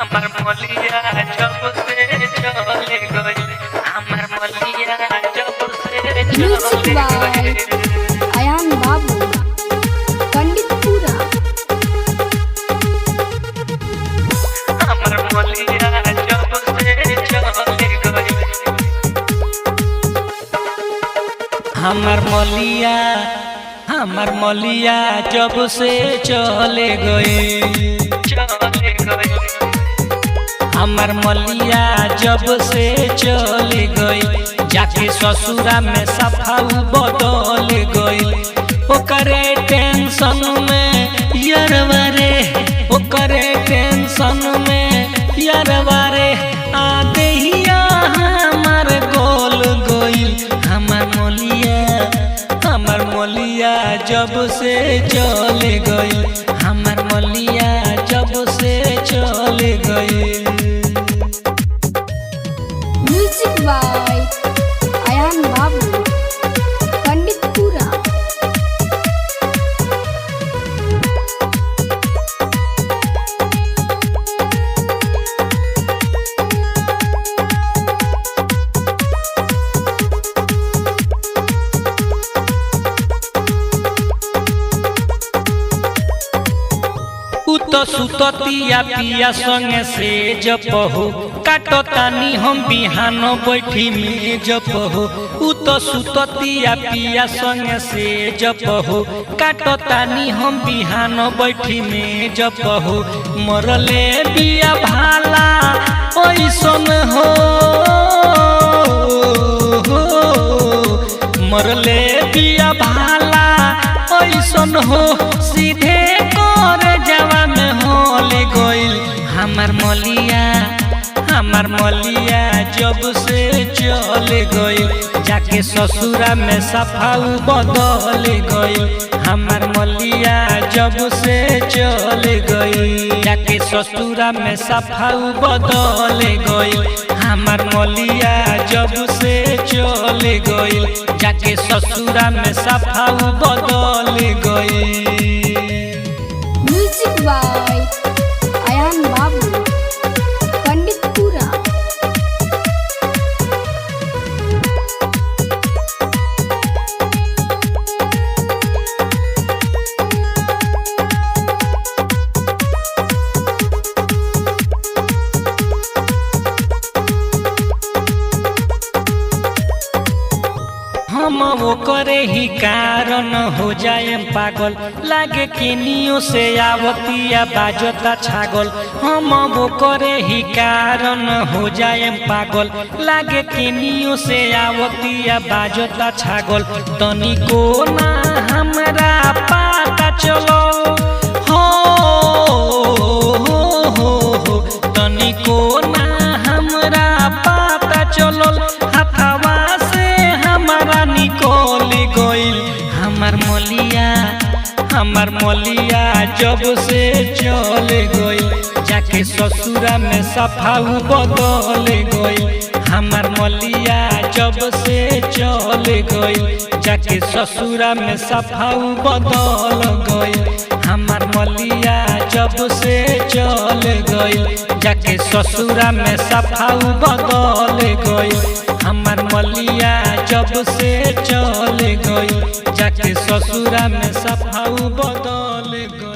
हमर मलिया जब से चले गई, हमर मलिया जब से म्यूजिक चले बाय गई। अयान बाबू पंडितपुरा। हमर मलिया जब से चले गई, हमर मलिया जब से चले गई, चले गई। हमर मलिया जब से चले गई, जाके ससुरा में सफाऊ बदल गई। ओकरे टेंशन में यारवा रे, ओकरे टेंशन में यारवा रे, आदेहिया हमर गोल गइल। हमर मलिया जब से चले गई, हमर मलिया जब से चले गई। म्यूजिक बाय अयान बाबू पंडितपुरा। तो सुततिया पिया संगे से जपहो, काटो तानी हम बिहान बैठी में जपहो। उ तो सुततिया पिया संगे से जपहो, काटो तानी हम बिहान बैठी में जपहो। मरले बिया भाला ओइसन हो, मरले बिया भाला ओइसन हो, सीधे कर जवा में होले गइल। हमर मलिया जब से चले गइल, जाके ससुरा में सफाऊ बदल गइल। हमर मलिया जब से चले गइल, जाके ससुरा में सफाऊ बदल गइल। हमर मलिया जब से चले गइल, जाके ससुरा में सफाऊ बदल गइल। म्यूजिक बाय अयान बाबू पंडितपुरा। हम वो करे ही कारण हो जाए पागल, लागे केनियो से आवतिया बाजता छागल। हम वो करे ही कारण हो जाए पागल, लागे केनियो से आवतिया बाजता छागल। तनिको ना हमरा पता चलो हो, तनिको ना हमरा पता चलो, हथवा से हमारा निकल गइल। हमर मलिया जब से चले गइल, जाके ससुरा में सफाऊ बदल गइल। हमर मलिया जब से चले गइल, जाके ससुरा में सफाऊ बदल गइल। हमर मलिया जब से चले गइल, जाके ससुरा में सफाऊ बदल गइल। हमर मलिया जब से चले गइल, जाके ससुरा में सफाऊ बदल गइल।